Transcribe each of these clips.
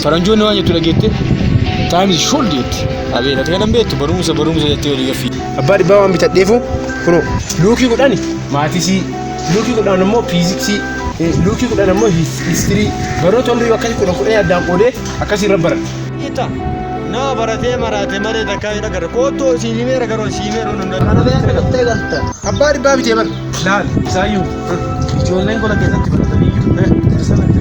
faranjoonni waan jettu dhageette time is short jetti abeena kana beektu barumsa jettee walii gaffii abbaa dhibbaa waan bitadheefu kuno luukii godhani maatisii luukii godhan immoo fiiziksii luukii godhan immoo histirii baroota hundi akkasii kudhan addaan qoodee akkasii irra baran ita naa baratee maraatee malee takkaa hidha gara koottoo siimeera garoo siimeera hunda kana beekaa galtee galta abbaa dhibbaa bitee bar laal isaayyuu ijoolleen gola keessatti baratanii sana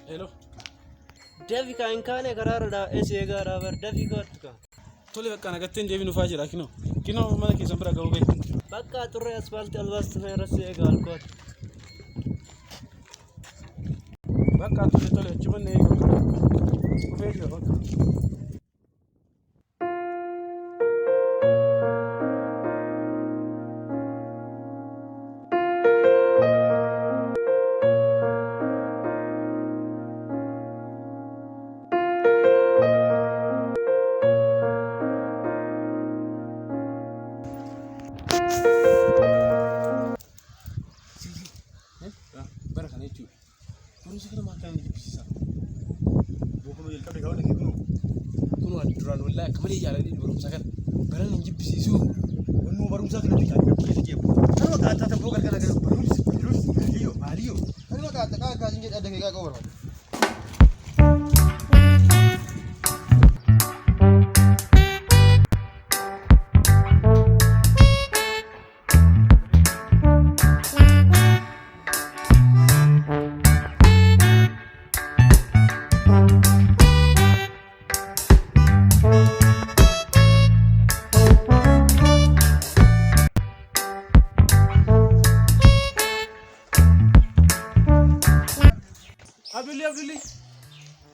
Hello. Devi ka inkane kararada esega rabar devi gotka. Tole bakka nagatten devi nufaa jira kino mana keessan bira ga'uu beektu. Bakka turre asfalti albastu feera seega alkoot. Bakka tole chimanne kufee jira bakka. Barumsa kana maakkaan ni jibbisiisa. Bookuma jalqabde gaafa dhagee kunoo ani duraan wallaahi akka malee jaaladhe barumsa kana baran hin jibbisiisu. Wannoo barumsaa kanatti kan qabdu jeebu. Kanuma kaattaa ta'uu gargaara gara barumsi maaliyyoo. Kanuma kaattaa kaasiin jedha adda keekaa qabu barbaada.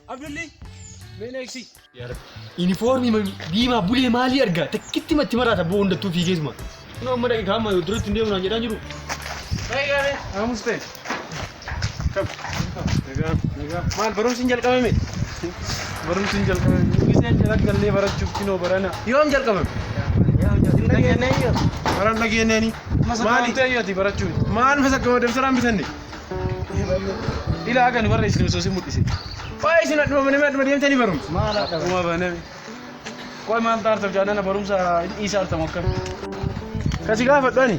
Abdulli Meneksi yaar uniformi diima bulee maali arga takkitti matti marata boo hundattuu fiigeesuma no amma dhaqee kaama duratti hin deemnu jedhaan jiru baay'ee amuste kam maal barumsi jalqabame giseen jalqallee barachuuf kinoo barana yoom jalqabame baran dhageenyeeni maali ta'eeti barachuuf maal masakka dabsaraan bitanne ila agan warra isin soosi mudhise Why is it not moving? I'm not going to room. Why man tartar jana barumsa isar tamakka. Kasi gafa dani.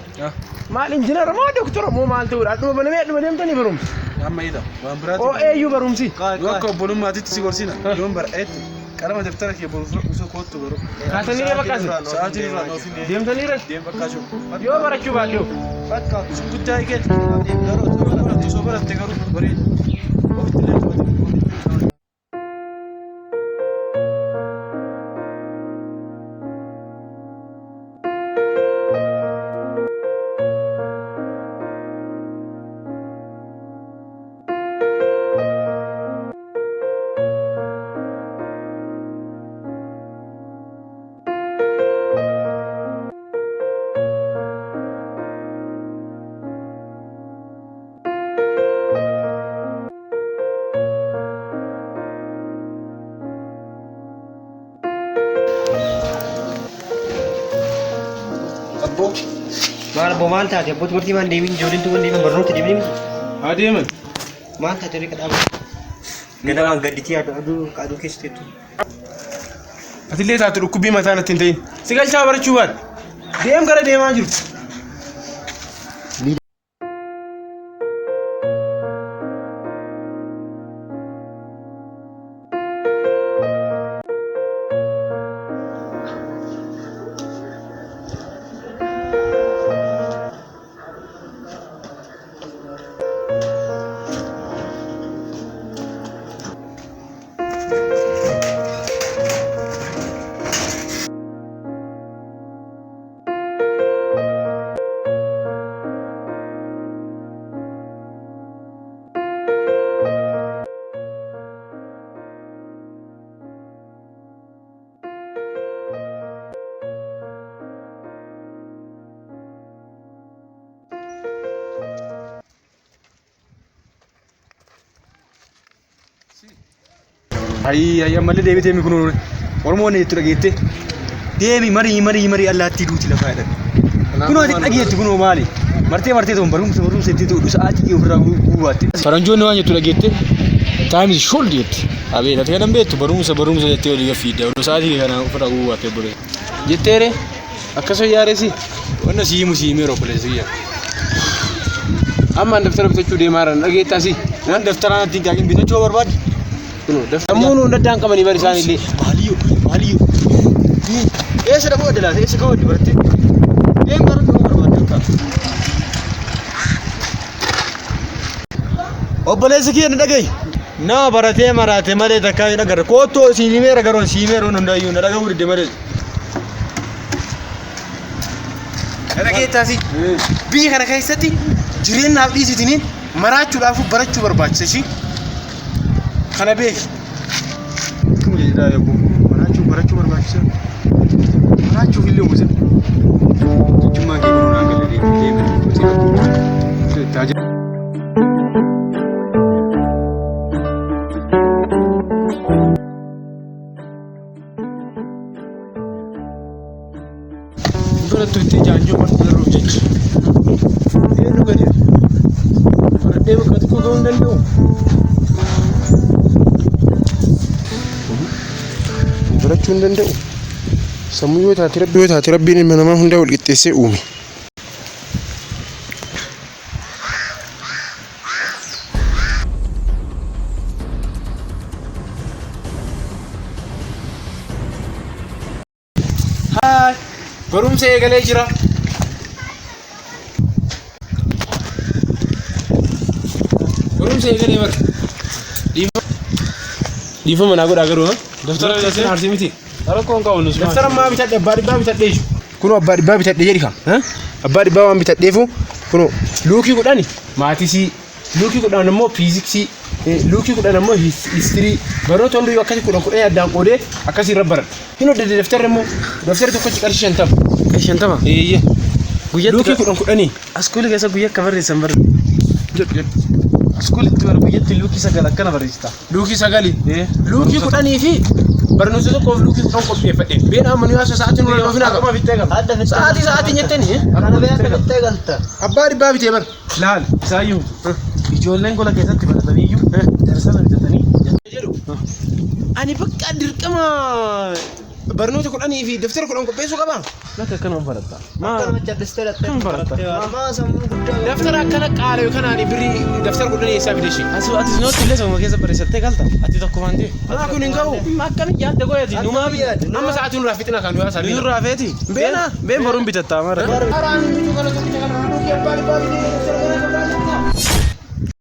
Mal engineer ma doctor mo mal tur. Atmo baname atmo dem tani barum. Amma ida. Wan brati. O eu barumsi. Wakko bolum ma titi sigorsina. Yom bar et. Kalama deftara ke boru uso kotto baro. Katani re bakasi. Saati ra no fin. Dem tani re. Dem bakacho. Yo barachu balyo. Bakka sungutta iket. Dem garo to so baratte garu bari. Oftile Maal bomaan taate abbootii murtii maan deemin ijoolleen tuwwan deemin barnoota deemin adeeman maal taate reeka dhaaba gadamaan gadditii aduu qaaduu keessa teettu atillee taatu dhukkubii mataa natti hin ta'in si galchaa barachuu baadha deem gara deemaa jiru. Ay ammallee deebitee mi kun Oromoon itti dhageette. Deemi marii allaattii duuti lafa jedhan. Kunoo ati dhageetti kunoo maali? Martee ta'uun barumsa itti ta'u sa'aatii kee ofirraa guubaatte. Faranjoonni waan jettu dhageette. Time is short jetti. Abee ati kanan beektu barumsa jettee olii gafiidda. Sa'aatii kana ofirraa guubaatte bure. Jetteere akkasoo yaaresi. Wanna siimee rookuleessa kiyya. Amma daftara bitachuu deemaara dhageettaasi. Waan daftaraan ittiin kaaqin bitachuu barbaadde. Namoonni hunda daan qabanii bari isaan illee maaliyyuu eessa dhaboo adda laata eessa kawwaddi barattee deem baratu barbaadde akka obboleessi kiyya na dhagayi nama baratee maraate malee takkaa hin agarre koottoo siimeeroon hundaayyuu na dhagahuu didde malee na dhageettaasi biyya kana keessatti jireenyaaf dhiisitiniin maraachuudhaaf barachuu barbaachisa ishii kana beeki. Kun jedhaa yabbu barachuu barbaachisa. Barachuuf illee musa. Jummaa kee biroon hanga deemee tajaajila. Barattuu itti jaanjoo marti daruuf jecha. Eenyu gadi. Baradhee bakka tokko ga'uu hin danda'u. Barachuu hin danda'u. Sammuu yoo taate rabbiin ilma namaa hundaa wal qixxeessee uume. Haay barumsa eegalee jira. Barumsa eegalee bara. Dhiifama naa godhaa garuu daftara bitatee arsii miti. Rakkoon qabu nus. Daftara maa bitadhe abbaa dhibbaa bitadhee jiru. Kunoo abbaa dhibbaa bitadhee jedhi kan. Abbaa dhibbaa waan bitadheefu kunoo luukii 10 maatisii luukii 10 immoo fiiziksii luukii 10 immoo histirii baroota hunduu akkasii 10 addaan qoodee akkasii irra baradha. Hinoo dadde daftarri immoo daftarri tokkochi qarshii 50. Qarshii 50? Eeyyee. Luukii 10 askuulii keessa guyyaa akka barreessan barre. Jedhu. Askuulitti bara guyyatti luukii 9 akkana barreessita. Luukii 9? Luukii 10 fi barnoota tokkoof luukii 10 qopheeffadhe. Been amma nu yaasa sa'aatiin nu lama finaa bittee galta. Sa'aatiin jettanii ana beeka bittee galta. Abbaa dhibbaa bitee bar. Laal isaayyuu ijoolleen gola keessatti barataniiyyuu darsana bitatanii jedhu. Ani bakka dirqama barnoota 10 fi daftara 10 qopheessuu qaba. Bakka kanaan baratta. Akka machaddistee lattee baratta. Maa sammuu guddaa. Daftara akkana qaala yookaan ani birrii daftara 10 eessaa fideshi. Ati nootti illee sama keessa barreessattee galta. Ati tokko maantee. Maa kun hin ga'u. Akkana yaadde goyati. Numaa biyyaati. Amma sa'aatii nurraa fixina kan du'aa sabii. Nurraa feeti. Beena. Been baruun bitatta mara. Araan mitu kana tokko kana. Abbaa dhibbaa bitee daftara 10 qopheessuu.